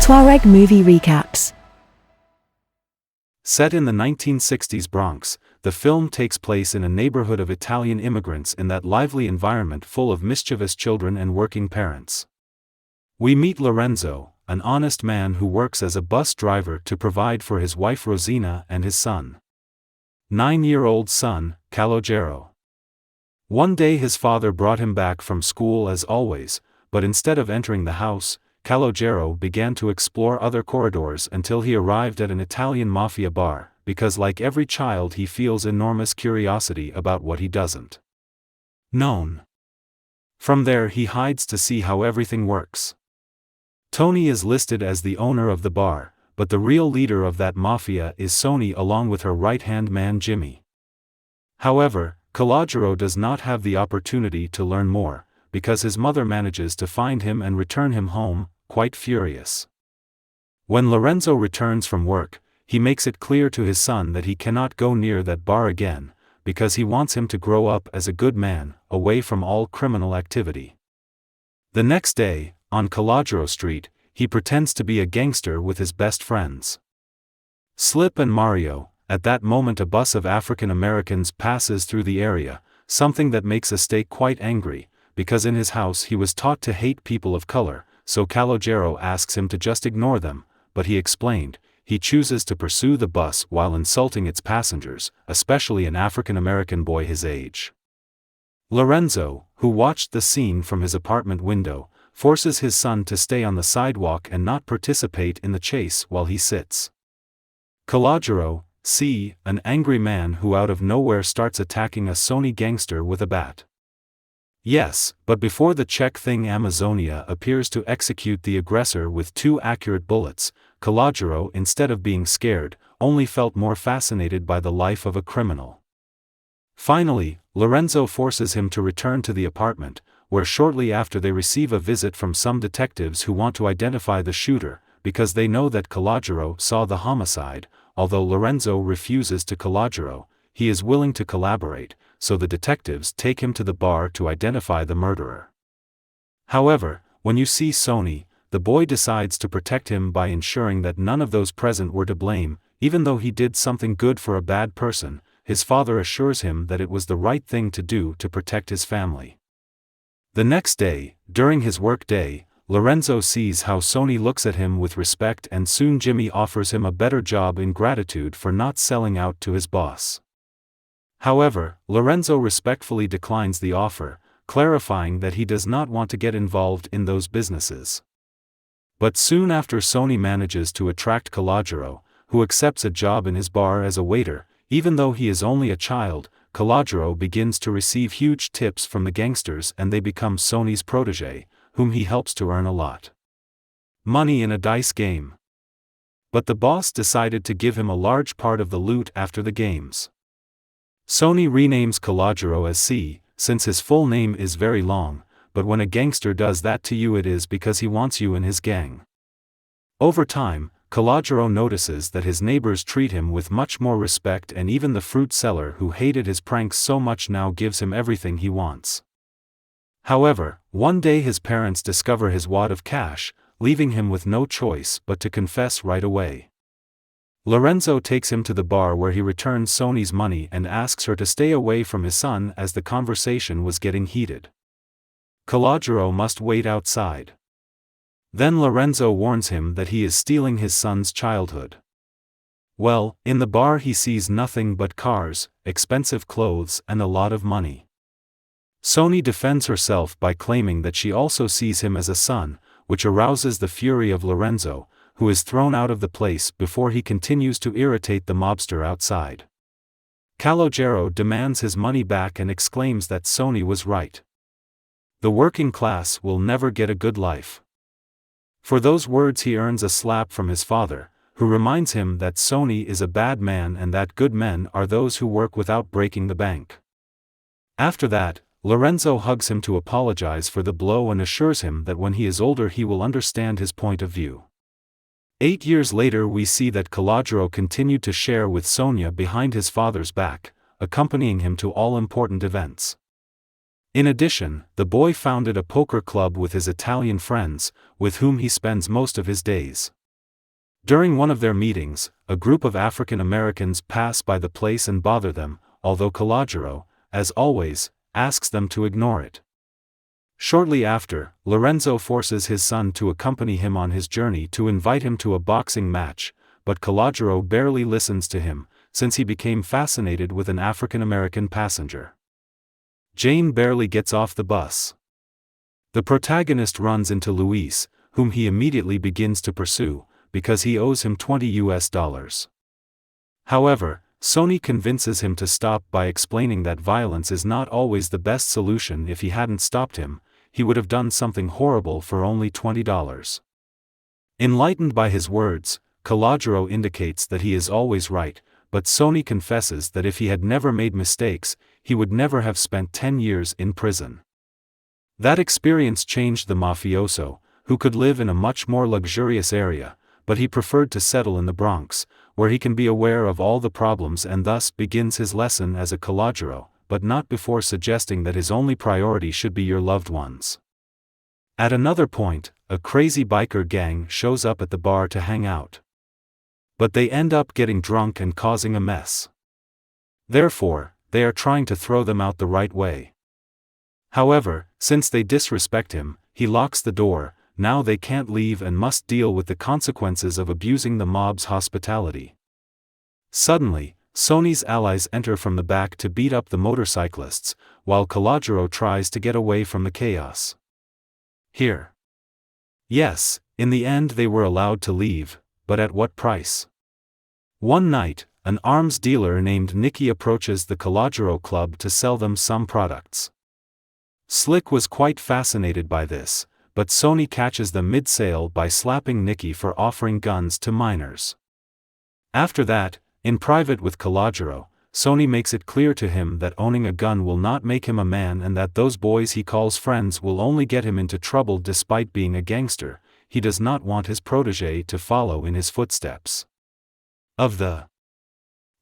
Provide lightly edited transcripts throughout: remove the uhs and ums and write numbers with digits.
Tuareg movie recaps. Set in the 1960s Bronx, the film takes place in a neighborhood of Italian immigrants in that lively environment full of mischievous children and working parents. We meet Lorenzo, an honest man who works as a bus driver to provide for his wife Rosina and his son. 9-year-old son, Calogero. One day his father brought him back from school as always, but instead of entering the house, Calogero began to explore other corridors until he arrived at an Italian Mafia bar, because like every child he feels enormous curiosity about what he doesn't know. From there he hides to see how everything works. Tony is listed as the owner of the bar, but the real leader of that mafia is Sony along with her right-hand man Jimmy. However, Calogero does not have the opportunity to learn more, because his mother manages to find him and return him home, quite furious. When Lorenzo returns from work, he makes it clear to his son that he cannot go near that bar again, because he wants him to grow up as a good man, away from all criminal activity. The next day, on Calogero Street, he pretends to be a gangster with his best friends, Slip and Mario. At that moment a bus of African Americans passes through the area, something that makes Estate quite angry, because in his house he was taught to hate people of color, so Calogero asks him to just ignore them, but he explained, he chooses to pursue the bus while insulting its passengers, especially an African American boy his age. Lorenzo, who watched the scene from his apartment window, forces his son to stay on the sidewalk and not participate in the chase while he sits. Calogero, an angry man who out of nowhere starts attacking a Sony gangster with a bat. Yes, but before the Czech thing Amazonia appears to execute the aggressor with 2 accurate bullets, Calogero instead of being scared, only felt more fascinated by the life of a criminal. Finally, Lorenzo forces him to return to the apartment, where shortly after they receive a visit from some detectives who want to identify the shooter, because they know that Calogero saw the homicide. Although Lorenzo refuses to Calogero, he is willing to collaborate, so the detectives take him to the bar to identify the murderer. However, when you see Sony, the boy decides to protect him by ensuring that none of those present were to blame, even though he did something good for a bad person. His father assures him that it was the right thing to do to protect his family. The next day, during his work day, Lorenzo sees how Sony looks at him with respect and soon Jimmy offers him a better job in gratitude for not selling out to his boss. However, Lorenzo respectfully declines the offer, clarifying that he does not want to get involved in those businesses. But soon after Sony manages to attract Calogero, who accepts a job in his bar as a waiter, even though he is only a child. Calogero begins to receive huge tips from the gangsters and they become Sony's protege, whom he helps to earn a lot money in a dice game. But the boss decided to give him a large part of the loot after the games. Sony renames Calogero as since his full name is very long, but when a gangster does that to you it is because he wants you in his gang. Over time, Calogero notices that his neighbors treat him with much more respect and even the fruit seller who hated his pranks so much now gives him everything he wants. However, one day his parents discover his wad of cash, leaving him with no choice but to confess right away. Lorenzo takes him to the bar where he returns Sony's money and asks her to stay away from his son as the conversation was getting heated. Calogero must wait outside. Then Lorenzo warns him that he is stealing his son's childhood. Well, in the bar he sees nothing but cars, expensive clothes and a lot of money. Sony defends herself by claiming that she also sees him as a son, which arouses the fury of Lorenzo, who is thrown out of the place before he continues to irritate the mobster outside. Calogero demands his money back and exclaims that Sony was right. The working class will never get a good life. For those words he earns a slap from his father, who reminds him that Sony is a bad man and that good men are those who work without breaking the bank. After that, Lorenzo hugs him to apologize for the blow and assures him that when he is older he will understand his point of view. 8 years later we see that Calogero continued to share with Sonia behind his father's back, accompanying him to all important events. In addition, the boy founded a poker club with his Italian friends, with whom he spends most of his days. During one of their meetings, a group of African Americans pass by the place and bother them, although Calogero, as always, asks them to ignore it. Shortly after, Lorenzo forces his son to accompany him on his journey to invite him to a boxing match, but Calogero barely listens to him, since he became fascinated with an African American passenger. Jane barely gets off the bus. The protagonist runs into Luis, whom he immediately begins to pursue, because he owes him $20. However, Sony convinces him to stop by explaining that violence is not always the best solution. If he hadn't stopped him, he would have done something horrible for only $20. Enlightened by his words, Calogero indicates that he is always right, but Sony confesses that if he had never made mistakes, he would never have spent 10 years in prison. That experience changed the mafioso, who could live in a much more luxurious area, but he preferred to settle in the Bronx, where he can be aware of all the problems and thus begins his lesson as a Calogero, but not before suggesting that his only priority should be your loved ones. At another point, a crazy biker gang shows up at the bar to hang out. But they end up getting drunk and causing a mess. Therefore, they are trying to throw them out the right way. However, since they disrespect him, he locks the door. Now they can't leave and must deal with the consequences of abusing the mob's hospitality. Suddenly, Sony's allies enter from the back to beat up the motorcyclists, while Calogero tries to get away from the chaos. Here. Yes, in the end they were allowed to leave, but at what price? One night, an arms dealer named Nicky approaches the Calogero club to sell them some products. Slick was quite fascinated by this, but Sony catches them mid-sale by slapping Nicky for offering guns to minors. After that, in private with Calogero, Sony makes it clear to him that owning a gun will not make him a man and that those boys he calls friends will only get him into trouble. Despite being a gangster, he does not want his protege to follow in his footsteps.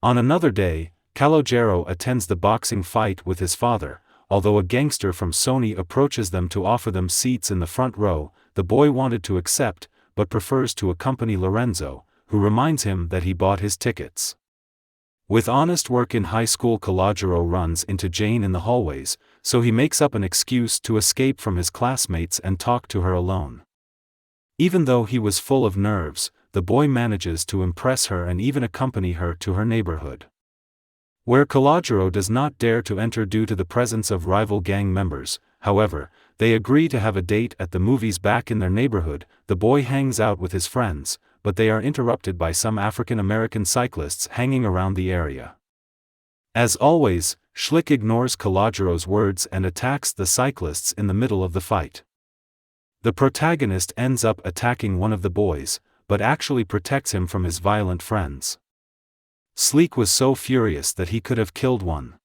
On another day, Calogero attends the boxing fight with his father. Although a gangster from Sony approaches them to offer them seats in the front row, the boy wanted to accept, but prefers to accompany Lorenzo, who reminds him that he bought his tickets. With honest work in high school, Calogero runs into Jane in the hallways, so he makes up an excuse to escape from his classmates and talk to her alone. Even though he was full of nerves, the boy manages to impress her and even accompany her to her neighborhood, where Calogero does not dare to enter due to the presence of rival gang members. However, they agree to have a date at the movies back in their neighborhood. The boy hangs out with his friends, but they are interrupted by some African American cyclists hanging around the area. As always, Schlick ignores Calogero's words and attacks the cyclists in the middle of the fight. The protagonist ends up attacking one of the boys, but actually protects him from his violent friends. Sleek was so furious that he could have killed one.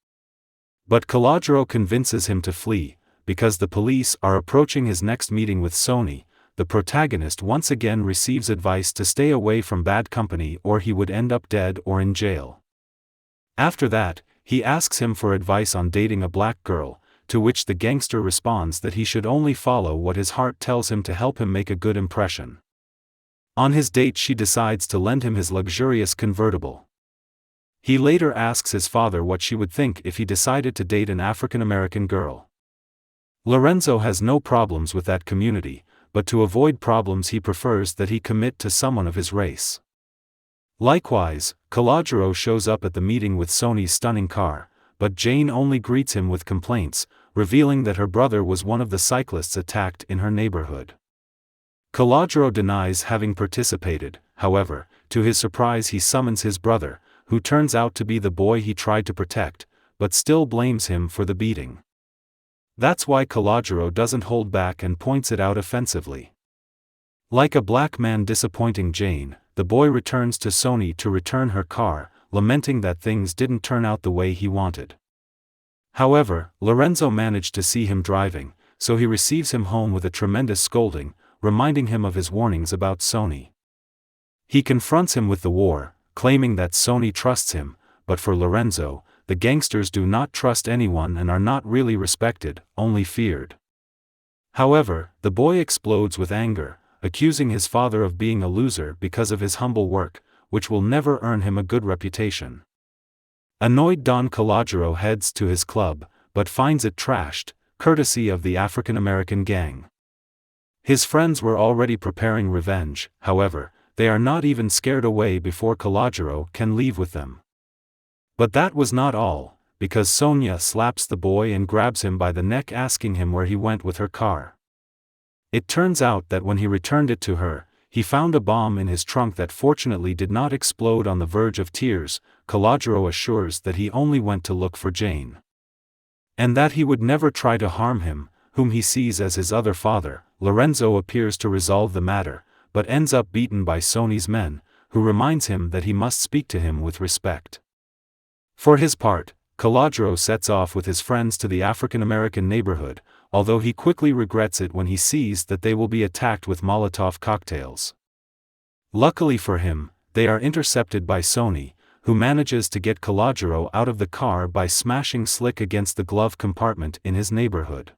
But Calogero convinces him to flee, because the police are approaching his next meeting with Sony. The protagonist once again receives advice to stay away from bad company or he would end up dead or in jail. After that, he asks him for advice on dating a black girl, to which the gangster responds that he should only follow what his heart tells him to help him make a good impression. On his date, she decides to lend him his luxurious convertible. He later asks his father what she would think if he decided to date an African American girl. Lorenzo has no problems with that community, but to avoid problems he prefers that he commit to someone of his race. Likewise, Calogero shows up at the meeting with Sony's stunning car, but Jane only greets him with complaints, revealing that her brother was one of the cyclists attacked in her neighborhood. Calogero denies having participated. However, to his surprise he summons his brother, who turns out to be the boy he tried to protect, but still blames him for the beating. That's why Calogero doesn't hold back and points it out offensively. Like a black man disappointing Jane, the boy returns to Sony to return her car, lamenting that things didn't turn out the way he wanted. However, Lorenzo managed to see him driving, so he receives him home with a tremendous scolding, reminding him of his warnings about Sony. He confronts him with the war, claiming that Sony trusts him, but for Lorenzo, the gangsters do not trust anyone and are not really respected, only feared. However, the boy explodes with anger, accusing his father of being a loser because of his humble work, which will never earn him a good reputation. Annoyed, Don Calogero heads to his club, but finds it trashed, courtesy of the African-American gang. His friends were already preparing revenge, however, they are not even scared away before Calogero can leave with them. But that was not all, because Sonia slaps the boy and grabs him by the neck, asking him where he went with her car. It turns out that when he returned it to her, he found a bomb in his trunk that fortunately did not explode. On the verge of tears, Calogero assures that he only went to look for Jane, and that he would never try to harm him, whom he sees as his other father. Lorenzo appears to resolve the matter, but ends up beaten by Sony's men, who reminds him that he must speak to him with respect. For his part, Calogero sets off with his friends to the African-American neighborhood, although he quickly regrets it when he sees that they will be attacked with Molotov cocktails. Luckily for him, they are intercepted by Sony, who manages to get Calogero out of the car by smashing Slick against the glove compartment in his neighborhood.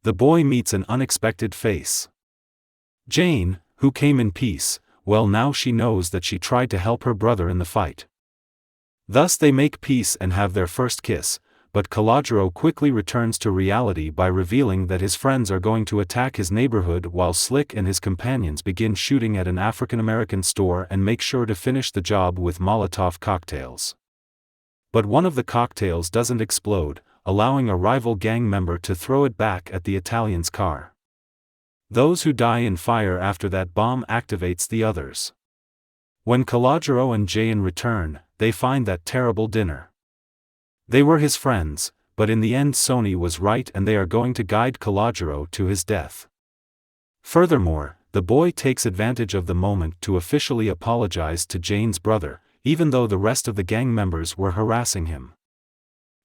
The boy meets an unexpected face. Jane, who came in peace, well, now she knows that she tried to help her brother in the fight. Thus they make peace and have their first kiss, but Calogero quickly returns to reality by revealing that his friends are going to attack his neighborhood, while Slick and his companions begin shooting at an African-American store and make sure to finish the job with Molotov cocktails. But one of the cocktails doesn't explode, allowing a rival gang member to throw it back at the Italian's car. Those who die in fire after that bomb activates the others. When Calogero and Jane return, they find that terrible dinner. They were his friends, but in the end Sony was right and they are going to guide Calogero to his death. Furthermore, the boy takes advantage of the moment to officially apologize to Jane's brother, even though the rest of the gang members were harassing him.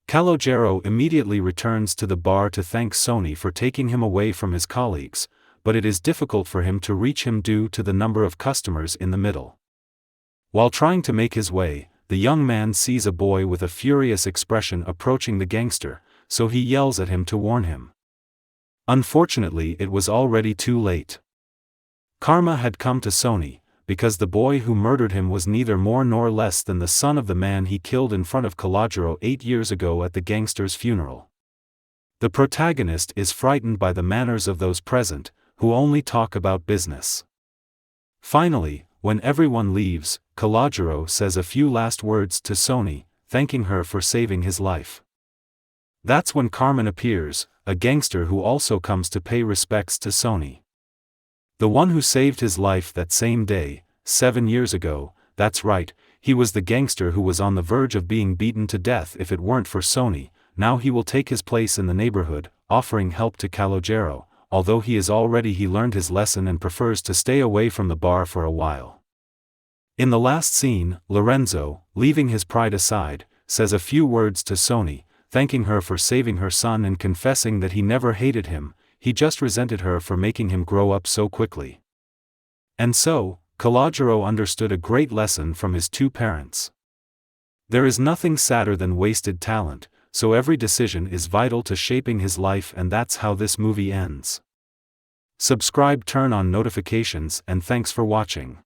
Calogero immediately returns to the bar to thank Sony for taking him away from his colleagues, but it is difficult for him to reach him due to the number of customers in the middle. While trying to make his way, the young man sees a boy with a furious expression approaching the gangster, so he yells at him to warn him. Unfortunately, it was already too late. Karma had come to Sony, because the boy who murdered him was neither more nor less than the son of the man he killed in front of Calogero 8 years ago at the gangster's funeral. The protagonist is frightened by the manners of those present, who only talk about business. Finally, when everyone leaves, Calogero says a few last words to Sony, thanking her for saving his life. That's when Carmen appears, a gangster who also comes to pay respects to Sony. The one who saved his life that same day, 7 years ago. That's right, he was the gangster who was on the verge of being beaten to death if it weren't for Sony. Now he will take his place in the neighborhood, offering help to Calogero, although he learned his lesson and prefers to stay away from the bar for a while. In the last scene, Lorenzo, leaving his pride aside, says a few words to Sony, thanking her for saving her son and confessing that he never hated him, he just resented her for making him grow up so quickly. And so, Calogero understood a great lesson from his two parents. There is nothing sadder than wasted talent, so every decision is vital to shaping his life, and that's how this movie ends. Subscribe, turn on notifications, and thanks for watching.